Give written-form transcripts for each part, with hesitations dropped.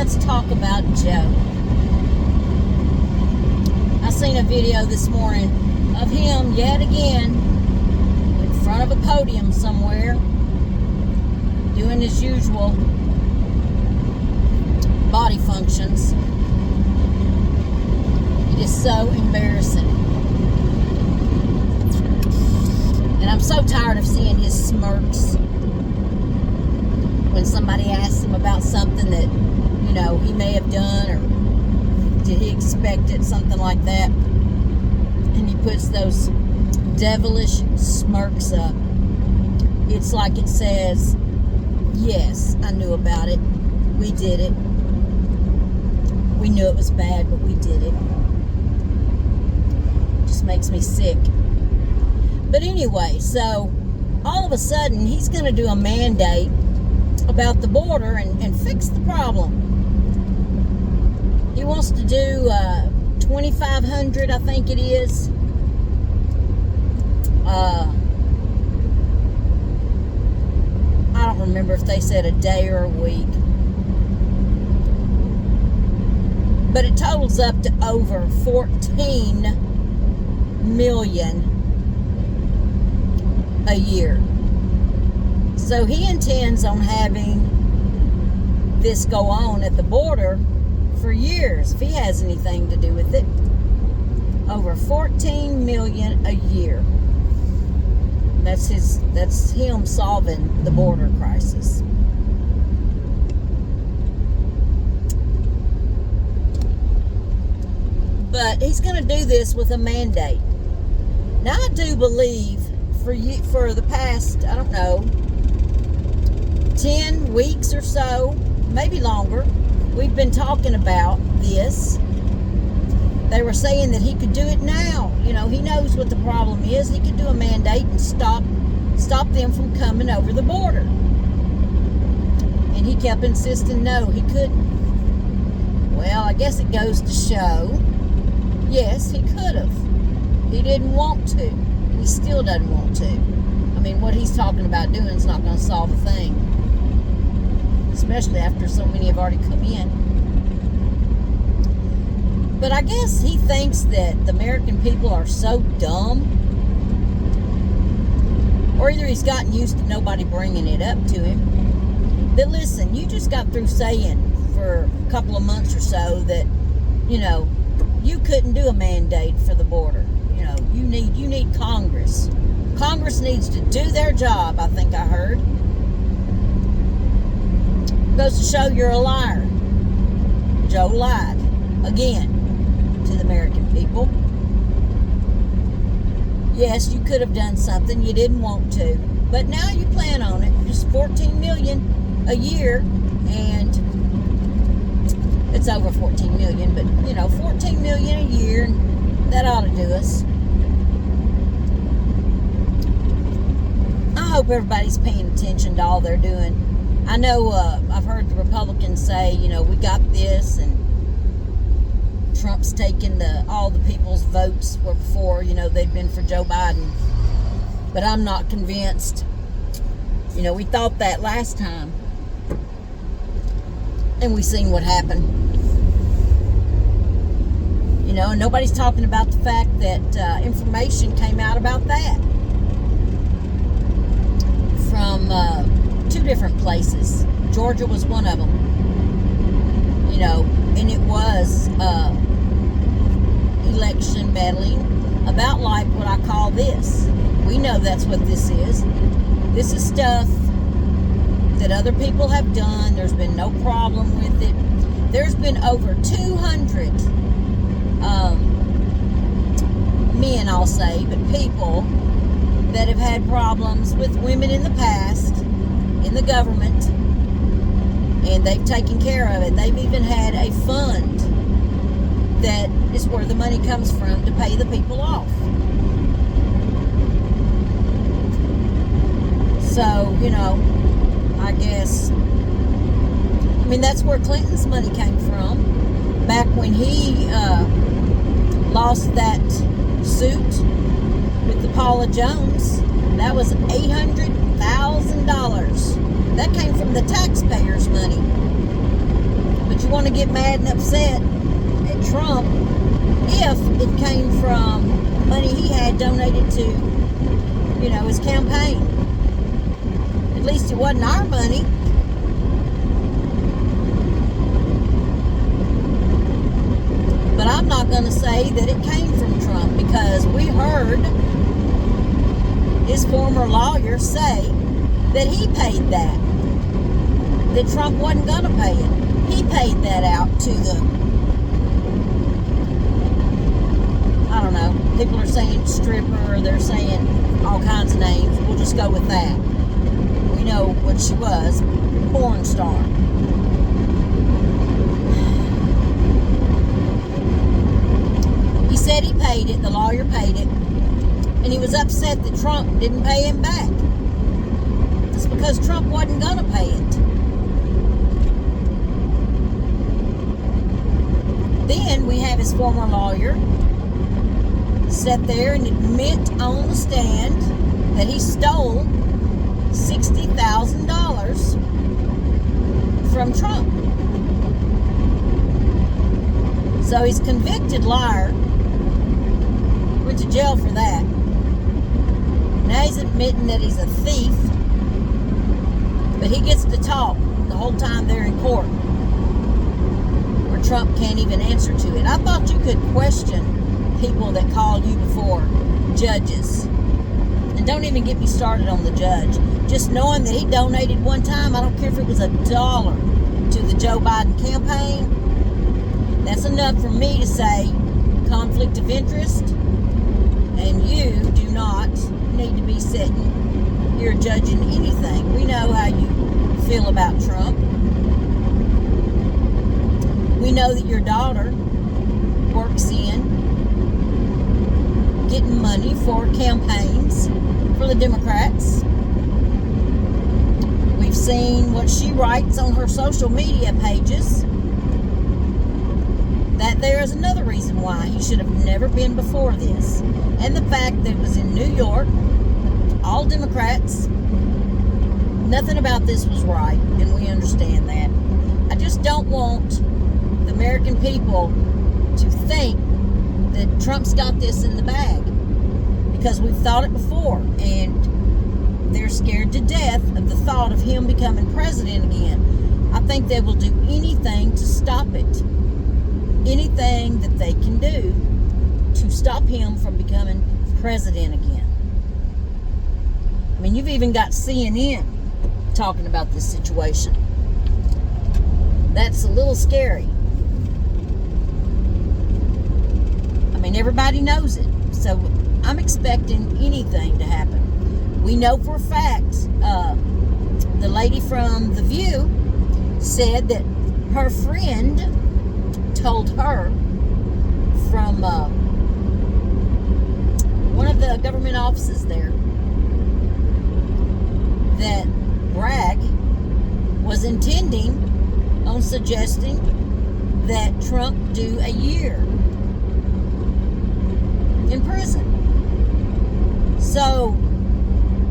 let's talk about Joe. I seen a video this morning of him yet again in front of a podium somewhere doing his usual body functions. It is so embarrassing. And I'm so tired of seeing his smirks when somebody asks him about something that, you know, he may have done, or did he expect it, something like that. And he puts those devilish smirks up. It's like it says, yes, I knew about it. We did it. We knew it was bad, but we did it. Just makes me sick. But anyway, so all of a sudden, he's going to do a mandate about the border and fix the problem. He wants to do 2,500, I think it is. I don't remember if they said a day or a week. But it totals up to over 14 million a year. So he intends on having this go on at the border for years, if he has anything to do with it. Over 14 million a year. That's him solving the border crisis. But he's going to do this with a mandate. Now, I do believe for the past, I don't know, 10 weeks or so, maybe longer, we've been talking about this. They were saying that he could do it now. You know, he knows what the problem is. He could do a mandate and stop them from coming over the border. And he kept insisting, no, he couldn't. Well, I guess it goes to show, yes, he could have. He didn't want to. And he still doesn't want to. I mean, what he's talking about doing is not going to solve a thing. Especially after so many have already come in. But I guess he thinks that the American people are so dumb, or either he's gotten used to nobody bringing it up to him, that listen, you just got through saying for a couple of months or so that, you know, you couldn't do a mandate for the border. You know, you need Congress. Congress needs to do their job, I think I heard. Goes to show you're a liar. Joe lied again to the American people. Yes, you could have done something. You didn't want to. But now you plan on it. Just 14 million a year. And it's over 14 million. But, you know, 14 million a year. And that ought to do us. I hope everybody's paying attention to all they're doing. I know I've heard the Republicans say, you know, we got this, and Trump's taken all the people's votes were before, you know, they'd been for Joe Biden. But I'm not convinced. You know, we thought that last time. And we seen what happened. You know, and nobody's talking about the fact that information came out about that. From 2 different places. Georgia was one of them. You know, and it was election meddling about like what I call this. We know that's what this is. This is stuff that other people have done. There's been no problem with it. There's been over 200 men, I'll say, but people that have had problems with women in the past in the government, and they've taken care of it. They've even had a fund that is where the money comes from to pay the people off. So, you know, I guess, I mean, that's where Clinton's money came from. Back when he lost that suit with the Paula Jones, that was $800,000. That came from the taxpayers' money. But But you want to get mad and upset at Trump if it came from money he had donated to, his campaign. At least it wasn't our money. But I'm not going to say that it came from Trump, because we heard his former lawyer say that he paid that Trump wasn't going to pay it. He paid that out to the, I don't know, people are saying stripper, they're saying all kinds of names. We'll just go with that. We know what she was, porn star. He said he paid it, the lawyer paid it, and he was upset that Trump didn't pay him back. It's because Trump wasn't going to pay it. Then we have his former lawyer sit there and admit on the stand that he stole $60,000 from Trump. So he's a convicted liar. Went to jail for that. Now he's admitting that he's a thief. But he gets to talk the whole time they're in court, where Trump can't even answer to it. I thought you could question people that call you before judges. And don't even get me started on the judge. Just knowing that he donated one time, I don't care if it was $1, to the Joe Biden campaign, that's enough for me to say conflict of interest, and you do not need to be sitting here judging anything. We know how you feel about Trump. We know that your daughter works in getting money for campaigns for the Democrats. We've seen what she writes on her social media pages, that there is another reason why he should have never been before this. And the fact that it was in New York, all Democrats, nothing about this was right, and we understand that. I just don't want the American people to think that Trump's got this in the bag, because we've thought it before, and they're scared to death of the thought of him becoming president again. I think they will do anything to stop it. Anything that they can do to stop him from becoming president again. I mean, you've even got CNN talking about this situation. That's a little scary. I mean, everybody knows it. So I'm expecting anything to happen. We know for a fact, the lady from The View said that her friend told her from one of the government offices there that Bragg was intending on suggesting that Trump do a year in prison. So,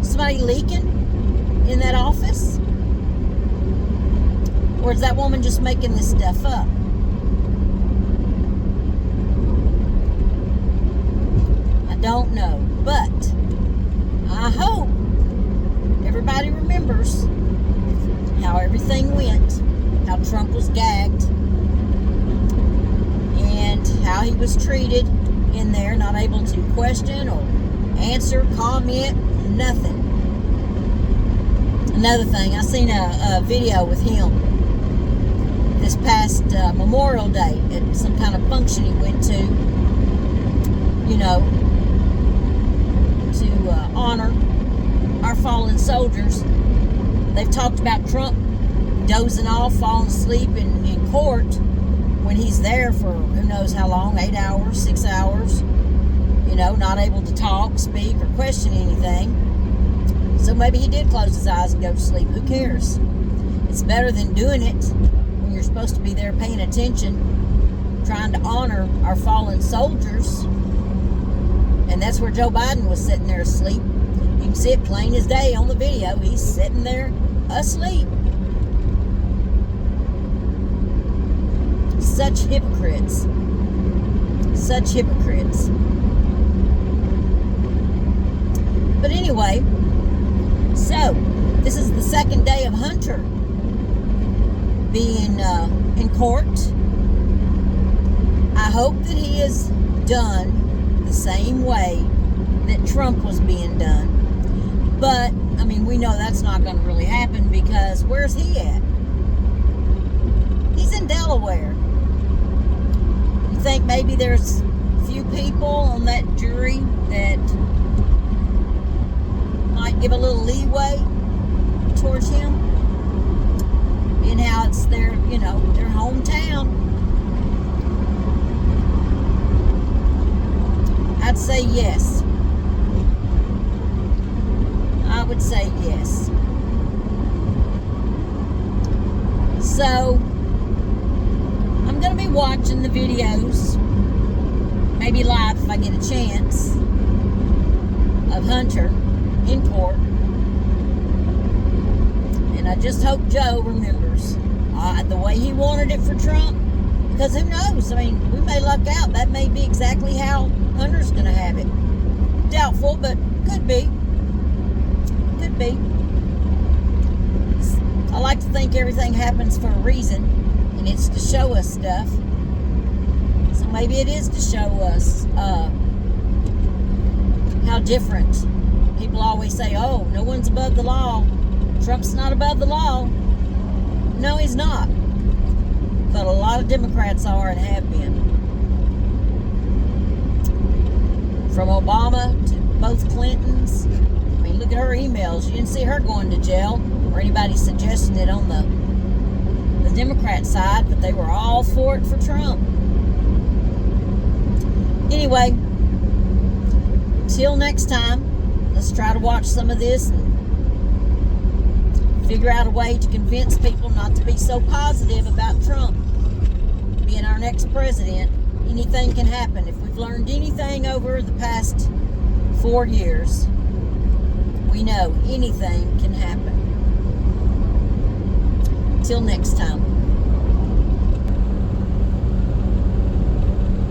somebody leaking in that office? Or is that woman just making this stuff up? I don't know. But I hope everybody remembers how everything went, how Trump was gagged, and how he was treated in there, not able to question or answer, comment, nothing. Another thing, I seen a video with him this past Memorial Day at some kind of function he went to, you know, to honor our fallen soldiers. They've talked about Trump dozing off, falling asleep in court when he's there for who knows how long, 8 hours, 6 hours, you know, not able to talk, speak, or question anything. So maybe he did close his eyes and go to sleep. Who cares? It's better than doing it when you're supposed to be there paying attention, trying to honor our fallen soldiers. And that's where Joe Biden was sitting there asleep. You can see it plain as day on the video. He's sitting there asleep. such hypocrites. Such hypocrites. But anyway, so this is the second day of Hunter being in court. I hope that he is done the same way that Trump was being done. But, I mean, we know that's not going to really happen because where's he at? He's in Delaware. You think maybe there's a few people on that jury that might give a little leeway towards him? And how it's their, you know, their hometown. I'd say yes. I would say yes. So, I'm going to be watching the videos, maybe live if I get a chance, of Hunter in court. And I just hope Joe remembers the way he wanted it for Trump. Because who knows? I mean, we may luck out. That may be exactly how Hunter's going to have it. Doubtful, but could be. Could be. I like to think everything happens for a reason, and it's to show us stuff. So maybe it is to show us how different. People always say, oh, no one's above the law. Trump's not above the law. No, he's not. But a lot of Democrats are and have been. From Obama to both Clintons. I mean, look at her emails. You didn't see her going to jail or anybody suggesting it on the Democrat side, but they were all for it for Trump. Anyway, till next time, let's try to watch some of this and figure out a way to convince people not to be so positive about Trump being our next president. Anything can happen. If we've learned anything over the past 4 years, we know anything can happen. Till next time.